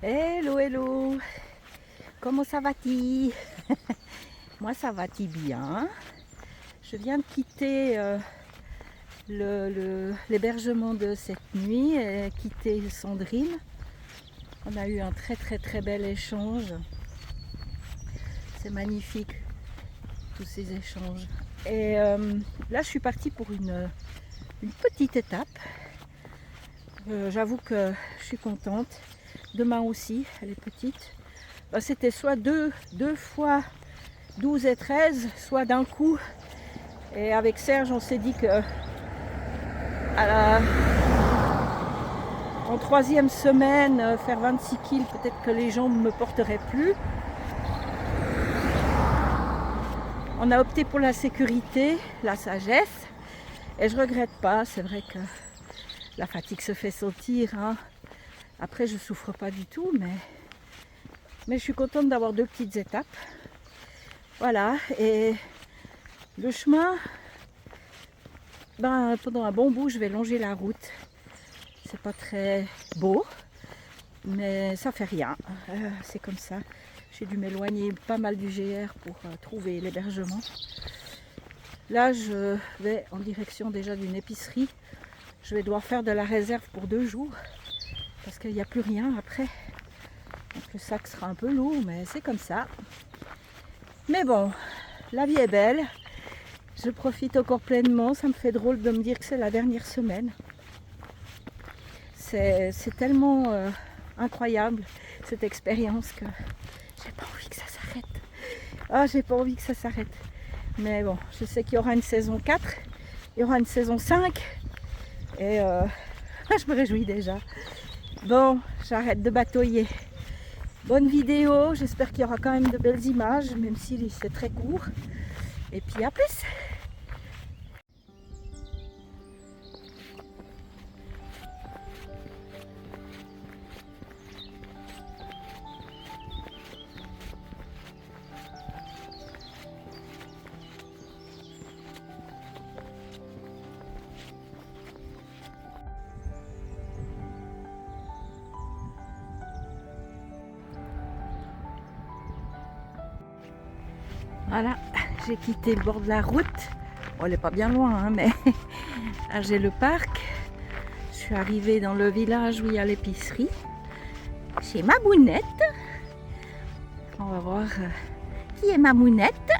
Hello, hello. Comment ça va-t-il? Moi, ça va-t-il bien. Je viens de quitter l'hébergement de cette nuit et quitter Sandrine. On a eu un très bel échange. C'est magnifique, tous ces échanges. Et là, je suis partie pour une petite étape. J'avoue que je suis contente. Demain aussi, elle est petite. C'était soit deux fois 12 et 13, soit d'un coup. Et avec Serge, on s'est dit que en troisième semaine, faire 26 kg, peut-être que les jambes ne me porteraient plus. On a opté pour la sécurité, la sagesse. Et je regrette pas, c'est vrai que la fatigue se fait sentir. Hein. Après, je souffre pas du tout, mais je suis contente d'avoir deux petites étapes. Voilà, et le chemin, pendant un bon bout, je vais longer la route. C'est pas très beau, mais ça fait rien. C'est comme ça. J'ai dû m'éloigner pas mal du GR pour trouver l'hébergement. Là, je vais en direction déjà d'une épicerie. Je vais devoir faire de la réserve pour 2 jours parce qu'il n'y a plus rien après. Donc le sac sera un peu lourd, mais c'est comme ça. Mais bon, la vie est belle. Je profite encore pleinement. Ça me fait drôle de me dire que c'est la dernière semaine. C'est tellement incroyable cette expérience que j'ai pas envie que ça s'arrête. Ah, j'ai pas envie que ça s'arrête. Mais bon, je sais qu'il y aura une saison 4, il y aura une saison 5 et je me réjouis déjà. Bon, j'arrête de batoyer. Bonne vidéo, j'espère qu'il y aura quand même de belles images, même si c'est très court. Et puis à plus. Voilà, j'ai quitté le bord de la route. Bon, elle n'est pas bien loin, hein, mais j'ai le parc. Je suis arrivée dans le village où il y a l'épicerie. Chez Mamounette. On va voir qui est Mamounette.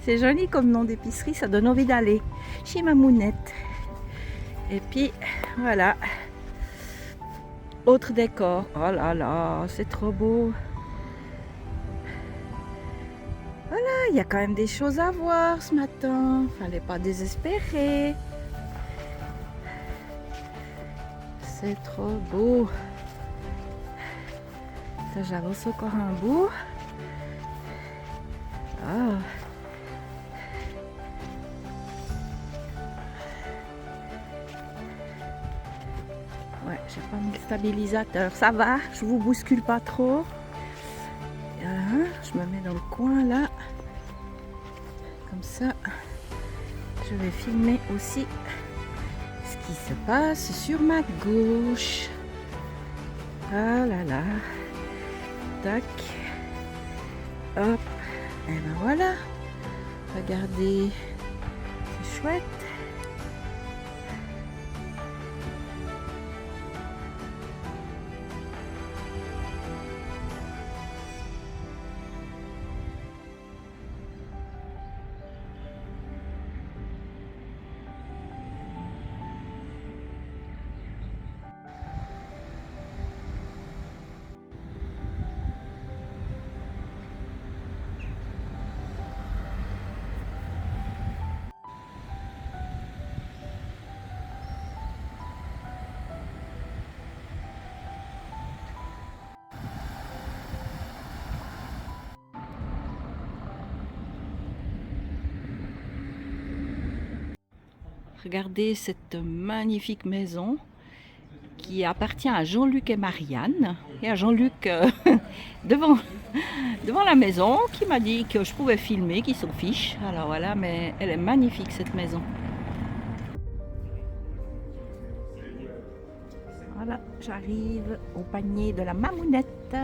C'est joli comme nom d'épicerie, ça donne envie d'aller chez Mamounette. Et puis, voilà. Autre décor. Oh là là, c'est trop beau. Il y a quand même des choses à voir ce matin. Fallait pas désespérer. C'est trop beau. J'avance encore un bout. Ah. Ouais, j'ai pas mis le stabilisateur. Ça va, je vous bouscule pas trop. Je me mets dans le coin là. Comme ça, je vais filmer aussi ce qui se passe sur ma gauche. Ah là là. Tac. Hop. Et ben voilà. Regardez. C'est chouette. Regardez cette magnifique maison qui appartient à Jean-Luc et Marianne. Et à Jean-Luc devant la maison qui m'a dit que je pouvais filmer, qu'il s'en fiche. Alors voilà, mais elle est magnifique cette maison. Voilà, j'arrive au panier de la mamounette.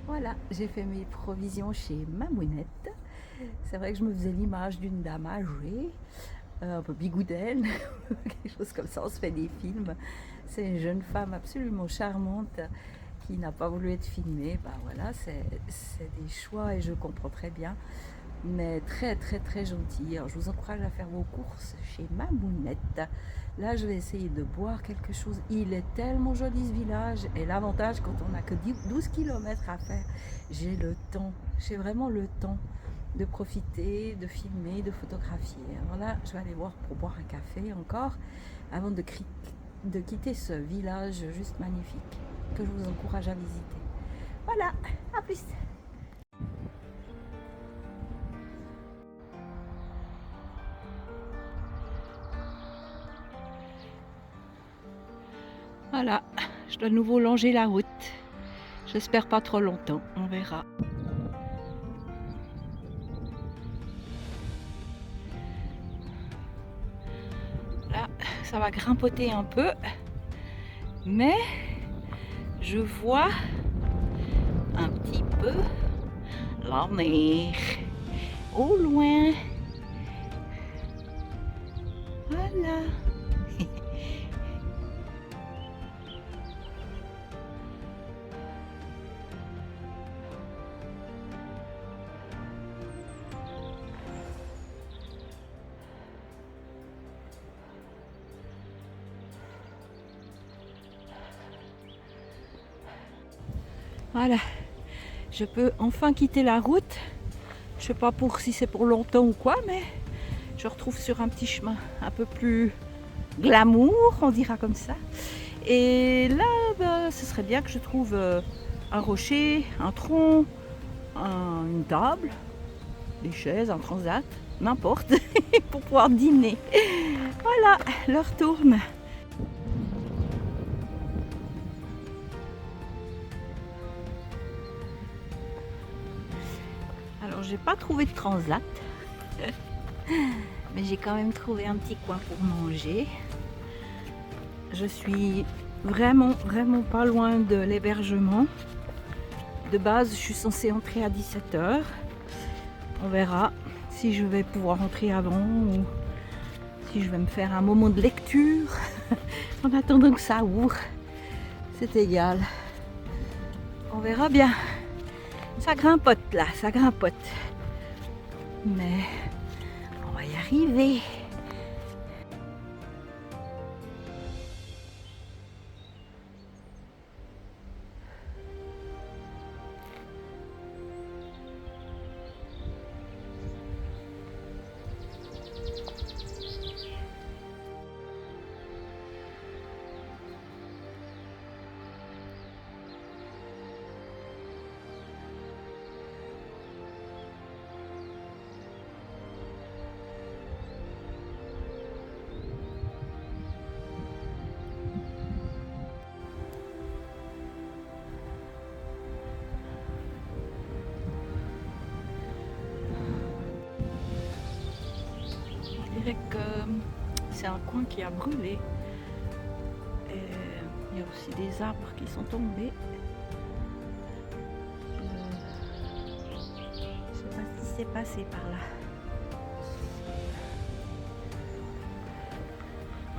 Voilà, j'ai fait mes provisions chez Mamounette. C'est vrai que je me faisais l'image d'une dame âgée, un peu bigoudaine, quelque chose comme ça, on se fait des films. C'est une jeune femme absolument charmante qui n'a pas voulu être filmée. Ben voilà, c'est des choix et je comprends très bien. Mais très très très gentille. Alors je vous encourage à faire vos courses chez Mamounette. Là je vais essayer de boire quelque chose. Il est tellement joli ce village. Et l'avantage quand on n'a que 12 km à faire, j'ai le temps. J'ai vraiment le temps de profiter, de filmer, de photographier. Alors là je vais aller voir pour boire un café encore avant de quitter ce village juste magnifique que je vous encourage à visiter. Voilà, à plus. Voilà, je dois de nouveau longer la route. J'espère pas trop longtemps, on verra. Là, ça va grimpoter un peu, mais je vois un petit peu la mer au loin. Voilà. Voilà, je peux enfin quitter la route. Je sais pas si c'est pour longtemps ou quoi, mais je retrouve sur un petit chemin un peu plus glamour, on dira comme ça. Et là, bah, ce serait bien que je trouve un rocher, un tronc, une table, des chaises, un transat, n'importe, pour pouvoir dîner. Voilà, l'heure tourne. Alors, j'ai pas trouvé de transat, mais j'ai quand même trouvé un petit coin pour manger. Je suis vraiment pas loin de l'hébergement. De base, je suis censée entrer à 17 h. On verra si je vais pouvoir rentrer avant ou si je vais me faire un moment de lecture en attendant que ça ouvre. C'est égal. On verra bien. Ça grimpote là, ça grimpote. Mais on va y arriver. Je dirais que c'est un coin qui a brûlé. Et il y a aussi des arbres qui sont tombés. Je sais pas ce qui s'est passé par là.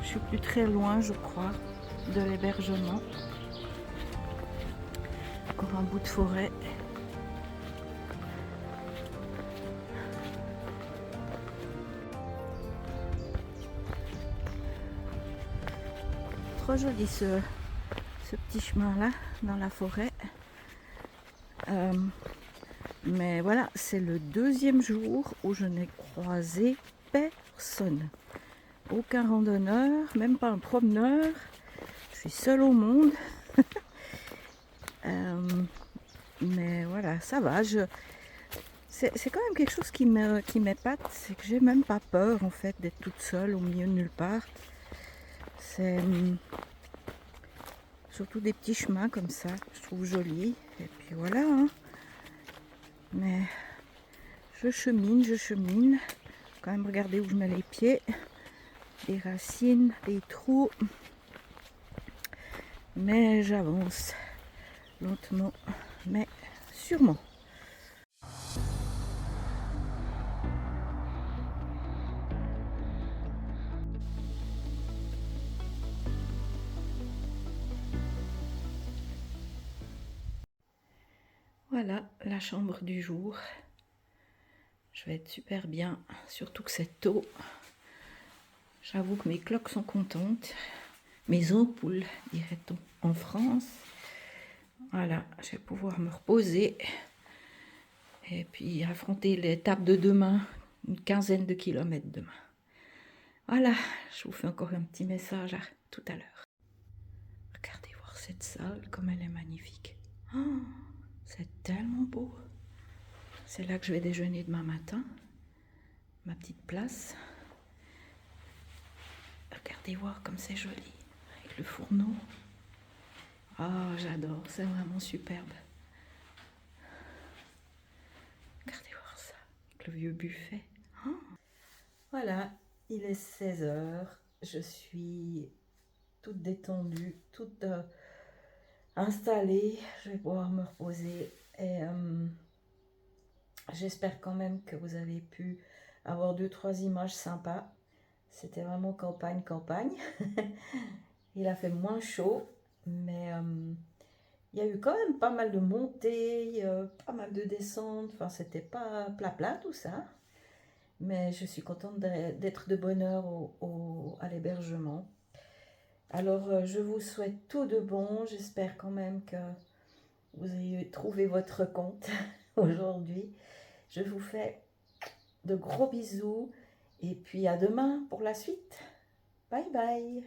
Je suis plus très loin, je crois, de l'hébergement. Encore un bout de forêt. Trop joli ce petit chemin là dans la forêt. Mais voilà, c'est le deuxième jour où je n'ai croisé personne. Aucun randonneur, même pas un promeneur. Je suis seule au monde. Mais voilà, ça va. C'est quand même quelque chose qui m'épate, c'est que j'ai même pas peur en fait d'être toute seule au milieu de nulle part. C'est surtout des petits chemins comme ça, je trouve joli. Et puis voilà. Hein. Mais Je chemine. Quand même regarder où je mets les pieds. Des racines, des trous. Mais j'avance lentement, mais sûrement. Voilà la chambre du jour. Je vais être super bien, surtout que c'est tôt. J'avoue que mes cloques sont contentes. Mes ampoules, dirait-on, en France. Voilà, je vais pouvoir me reposer. Et puis affronter l'étape de demain, une quinzaine de kilomètres demain. Voilà, je vous fais encore un petit message à tout à l'heure. Regardez voir cette salle, comme elle est magnifique. Oh, c'est tellement beau. C'est là que je vais déjeuner demain matin. Ma petite place. Regardez voir comme c'est joli. Avec le fourneau. Oh, j'adore, c'est vraiment superbe. Regardez voir ça, avec le vieux buffet. Oh. Voilà, il est 16 h. Je suis toute détendue, toute installée. Je vais pouvoir me reposer. Et j'espère quand même que vous avez pu avoir 2-3 images sympas. C'était vraiment campagne. Il a fait moins chaud, mais il y a eu quand même pas mal de montées, pas mal de descentes. Enfin, c'était pas plat tout ça. Mais je suis contente d'être de bonne heure à l'hébergement. Alors, je vous souhaite tout de bon. J'espère quand même que vous ayez trouvé votre compte aujourd'hui. Je vous fais de gros bisous et puis à demain pour la suite. Bye bye.